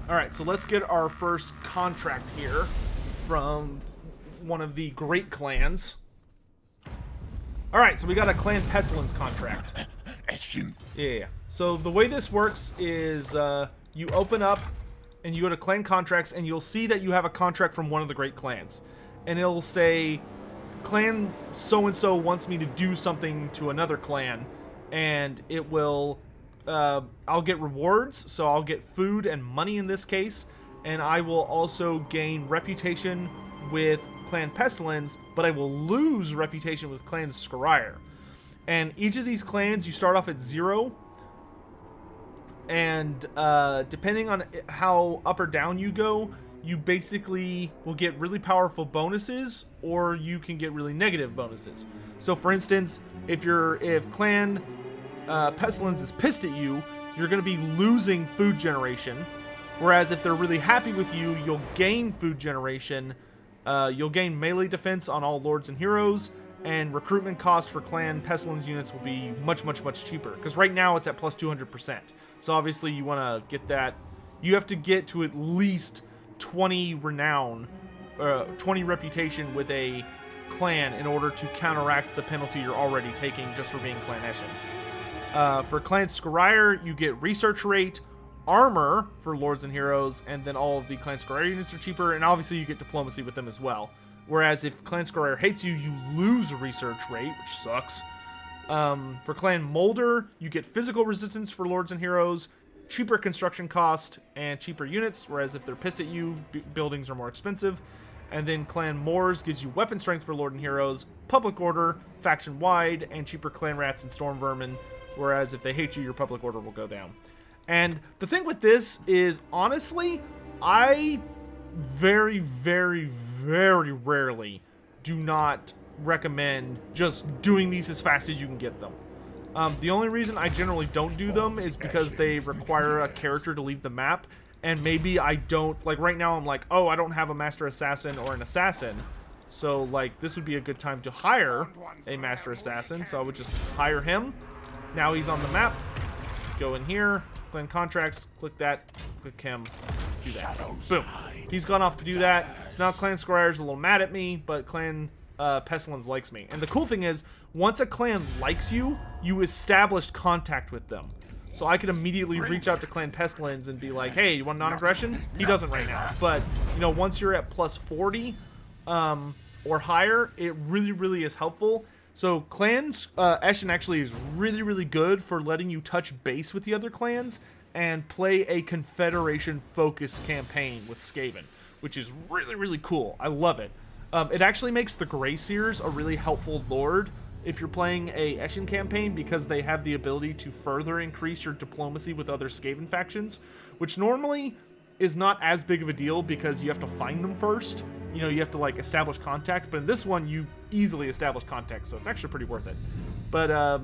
Alright, so let's get our first contract here from one of the great clans. Alright, so we got a Clan Pestilence contract. Yeah. So the way this works is you open up and you go to clan contracts and you'll see that you have a contract from one of the great clans. And it'll say, clan so-and-so wants me to do something to another clan. And it will, I'll get rewards, so I'll get food and money in this case. And I will also gain reputation with Clan Pestilence, but I will lose reputation with Clan Scryer. And each of these clans, you start off at 0. And depending on how up or down you go, you basically will get really powerful bonuses, or you can get really negative bonuses. So for instance, if Clan Pestilence is pissed at you, you're going to be losing food generation. Whereas if they're really happy with you, you'll gain food generation. You'll gain melee defense on all lords and heroes. And recruitment cost for Clan Pestilence units will be much, much, much cheaper. Because right now it's at plus 200%. So obviously you want to get that. You have to get to at least 20 renown, 20 reputation with a clan in order to counteract the penalty you're already taking just for being Clan Eshin. For Clan Scryer, you get research rate, armor for lords and heroes, and then all of the Clan Scryer units are cheaper. And obviously you get diplomacy with them as well. Whereas if Clan Scryer hates you, you lose research rate, which sucks. For Clan Molder, you get physical resistance for lords and heroes, cheaper construction cost, and cheaper units. Whereas if they're pissed at you, buildings are more expensive. And then Clan Moors gives you weapon strength for lord and heroes, public order, faction-wide, and cheaper clan rats and storm vermin. Whereas if they hate you, your public order will go down. And the thing with this is, honestly, I very, very, very rarely do not recommend just doing these as fast as you can get them. The only reason I generally don't do them is because they require a character to leave the map, and maybe I don't, like right now I'm like, oh, I don't have a master assassin or an assassin, so like this would be a good time to hire a master assassin, so I would just hire him. Now he's on the map. Go in here, clan contracts, click that, click him, do that. Boom. He's gone off to do that. So now Clan Scryer's a little mad at me, but Clan Pestilence likes me. And the cool thing is, once a clan likes you, you establish contact with them. So I could immediately reach out to Clan Pestilence and be like, hey, you want non-aggression? He doesn't right now. But, you know, once you're at plus 40 or higher, it really, really is helpful. So Clan Eshin actually is really, really good for letting you touch base with the other clans and play a Confederation-focused campaign with Skaven, which is really, really cool. I love it. It actually makes the Grey Seers a really helpful lord if you're playing a Eshin campaign, because they have the ability to further increase your diplomacy with other Skaven factions, which normally is not as big of a deal because you have to find them first. You know, you have to like establish contact, but in this one you easily establish contact, so it's actually pretty worth it. But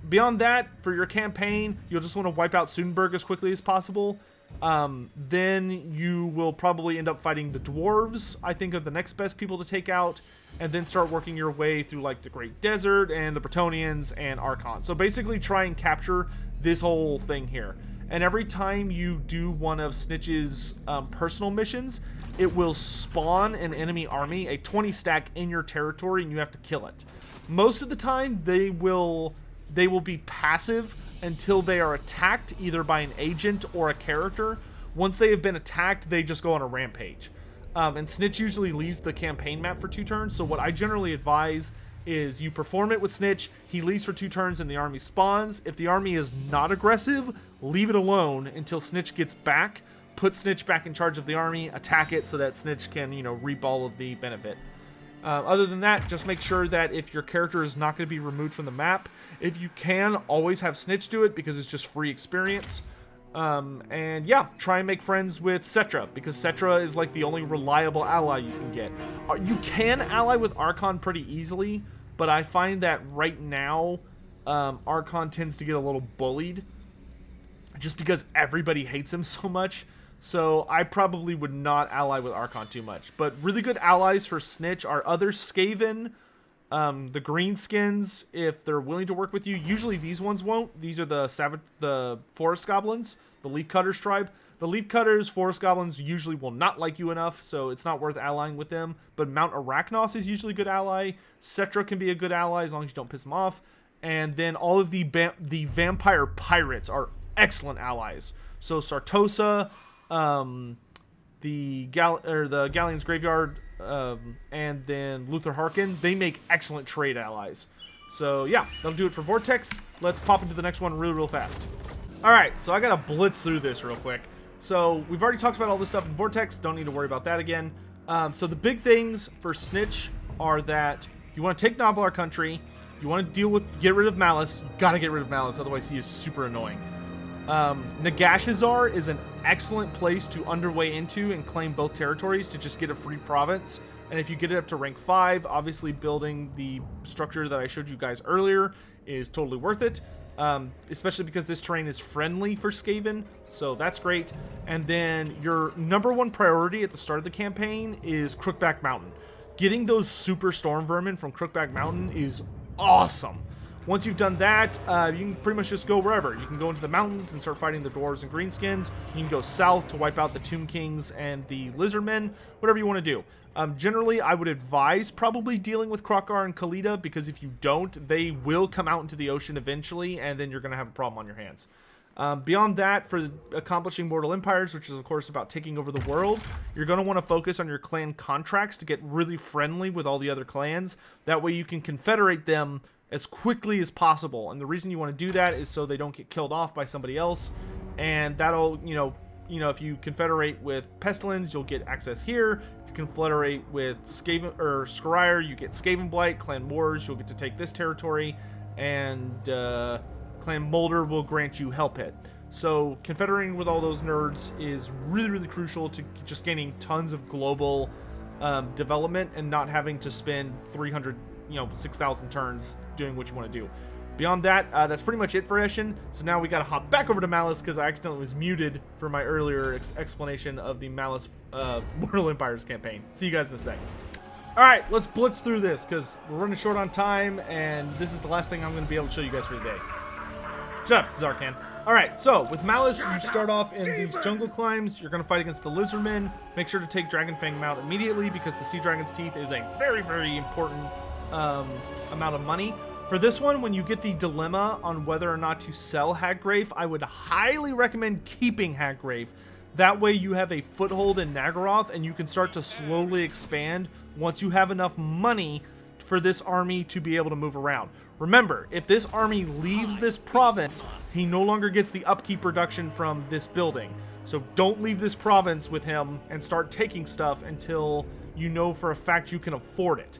beyond that, for your campaign, you'll just want to wipe out Sudenburg as quickly as possible. Then you will probably end up fighting the dwarves, I think, are the next best people to take out, and then start working your way through like the Great Desert and the Bretonnians and Archon. So basically try and capture this whole thing here. And every time you do one of Snikch's personal missions, it will spawn an enemy army, a 20 stack in your territory, and you have to kill it. Most of the time they will be passive until they are attacked, either by an agent or a character. Once they have been attacked, they just go on a rampage. And Snikch usually leaves the campaign map for 2 turns, so what I generally advise is you perform it with Snikch, he leaves for 2 turns and the army spawns. If the army is not aggressive, leave it alone until Snikch gets back, put Snikch back in charge of the army, attack it so that Snikch can, you know, reap all of the benefit. Other than that, just make sure that if your character is not going to be removed from the map, if you can, always have Snikch do it because it's just free experience. And yeah, try and make friends with Cetra because Cetra is like the only reliable ally you can get. You can ally with Tz'arkan pretty easily, but I find that right now, Tz'arkan tends to get a little bullied just because everybody hates him so much. So I probably would not ally with Tz'arkan too much. But really good allies for Snikch are other Skaven, the greenskins, if they're willing to work with you. Usually these ones won't. These are the forest goblins, the leafcutters tribe. The leafcutters, forest goblins usually will not like you enough, so it's not worth allying with them. But Mount Arachnos is usually a good ally. Cetra can be a good ally as long as you don't piss them off. And then all of the vampire pirates are excellent allies. So Sartosa, the Galleon's Graveyard, and then Luther Harkin, they make excellent trade allies. So yeah, that'll do it for Vortex. Let's pop into the next one real fast. Alright, so I gotta blitz through this real quick. So we've already talked about all this stuff in Vortex, don't need to worry about that again. So the big things for Snikch are that you want to take Noblar Country, you want to get rid of Malus, you gotta get rid of Malus, otherwise he is super annoying. Nagashazar is an excellent place to underway into and claim both territories to just get a free province. And if you get it up to rank 5, obviously building the structure that I showed you guys earlier is totally worth it. Especially because this terrain is friendly for Skaven, so that's great. And then your #1 priority at the start of the campaign is Crookback Mountain. Getting those super storm vermin from Crookback Mountain is awesome. Once you've done that, you can pretty much just go wherever. You can go into the mountains and start fighting the dwarves and greenskins. You can go south to wipe out the Tomb Kings and the Lizardmen, whatever you want to do. Generally, I would advise probably dealing with Krokar and Khalida, because if you don't, they will come out into the ocean eventually, and then you're going to have a problem on your hands. Beyond that, for accomplishing Mortal Empires, which is of course about taking over the world, you're going to want to focus on your clan contracts to get really friendly with all the other clans. That way you can confederate them as quickly as possible, and the reason you want to do that is so they don't get killed off by somebody else, and that'll, you know, if you confederate with Pestilence, you'll get access here. If you confederate with Skaven or Scryer, you get Skavenblight. Clan Wars, you'll get to take this territory, and Clan Molder will grant you Hell Pit. So confederating with all those nerds is really crucial to just gaining tons of global development and not having to spend 6,000 turns doing what you want to do. Beyond that, that's pretty much it for Eshin. So now we gotta hop back over to Malus because I accidentally was muted for my earlier explanation of the Malus Mortal Empires campaign. See you guys in a sec. Alright, let's blitz through this because we're running short on time and this is the last thing I'm going to be able to show you guys for the day. Shut up, Tz'arkan. Alright, so with Malus, you start off in these jungle climbs. You're going to fight against the Lizardmen. Make sure to take Dragonfang Mount immediately because the Sea Dragon's Teeth is a very important amount of money. For this one, when you get the dilemma on whether or not to sell Haggrave, I would highly recommend keeping Haggrave. That way you have a foothold in Nagaroth and you can start to slowly expand once you have enough money for this army to be able to move around. Remember, if this army leaves this province, he no longer gets the upkeep reduction from this building. So don't leave this province with him and start taking stuff until you know for a fact you can afford it.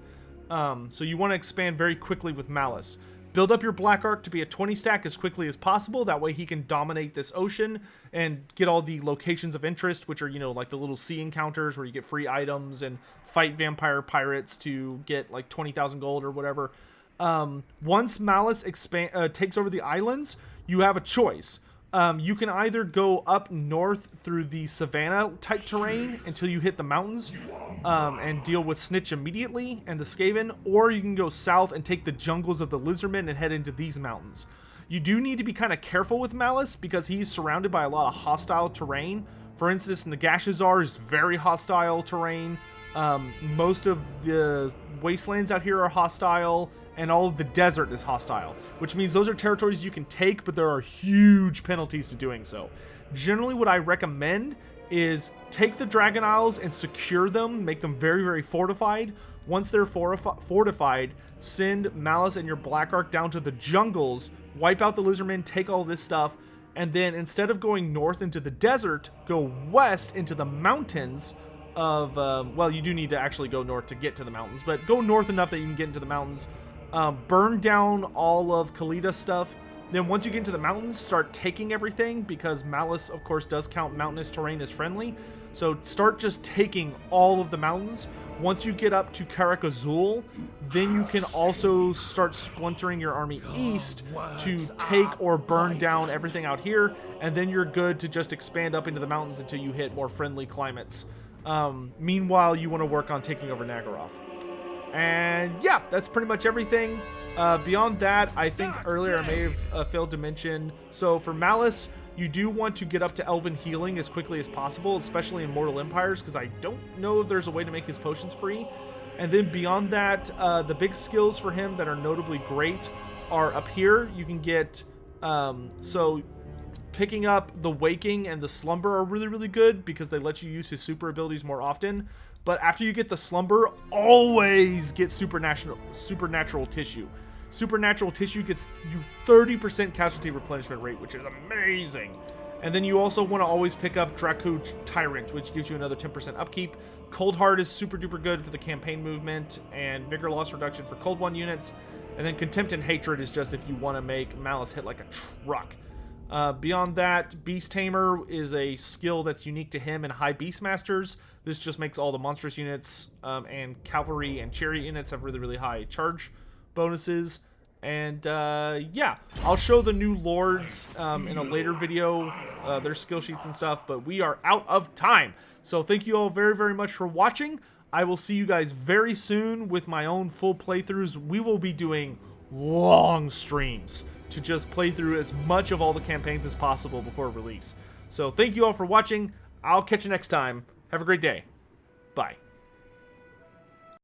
So you want to expand very quickly with Malus. Build up your Black Ark to be a 20 stack as quickly as possible. That way he can dominate this ocean and get all the locations of interest, which are, like the little sea encounters where you get free items and fight vampire pirates to get like 20,000 gold or whatever. Once Malus takes over the islands, you have a choice. You can either go up north through the savannah type terrain until you hit the mountains and deal with Snikch immediately and the Skaven, or you can go south and take the jungles of the Lizardmen and head into these mountains. You do need to be kind of careful with Malus because he's surrounded by a lot of hostile terrain. For instance, Nagashazar is very hostile terrain. Most of the wastelands out here are hostile, and all of the desert is hostile, which means those are territories you can take, but there are huge penalties to doing so. Generally, what I recommend is take the Dragon Isles and secure them, make them very fortified. Once they're fortified, send Malus and your Black Ark down to the jungles, wipe out the Lizardmen, take all this stuff, and then instead of going north into the desert, go west into the mountains, of, well, you do need to actually go north to get to the mountains, but go north enough that you can get into the mountains. Burn down all of Khalidah's stuff. Then once you get into the mountains, start taking everything, because Malus, of course, does count mountainous terrain as friendly. So start just taking all of the mountains. Once you get up to Karak Azul, then you can also start splintering your army east to take or burn down everything out here, and then you're good to just expand up into the mountains until you hit more friendly climates. Meanwhile, you want to work on taking over Nagaroth. And yeah, that's pretty much everything. Beyond that, I think earlier I may have failed to mention, so for Malus, you do want to get up to Elven Healing as quickly as possible, especially in Mortal Empires, because I don't know if there's a way to make his potions free. And then beyond that, the big skills for him that are notably great are up here. You can get, so picking up the Waking and the Slumber are really, really good because they let you use his super abilities more often. But after you get the Slumber, always get Supernatural Tissue. Supernatural Tissue gets you 30% casualty replenishment rate, which is amazing. And then you also want to always pick up Dracu Tyrant, which gives you another 10% upkeep. Cold Heart is super duper good for the campaign movement, and Vigor Loss reduction for Cold 1 units. And then Contempt and Hatred is just if you want to make Malus hit like a truck. Beyond that, Beast Tamer is a skill that's unique to him and High Beastmasters. This just makes all the monstrous units and cavalry and chariot units have really, really high charge bonuses. And yeah, I'll show the new lords in a later video, their skill sheets and stuff, but we are out of time. So thank you all very, very much for watching. I will see you guys very soon with my own full playthroughs. We will be doing long streams to just play through as much of all the campaigns as possible before release. So thank you all for watching. I'll catch you next time. Have a great day. Bye.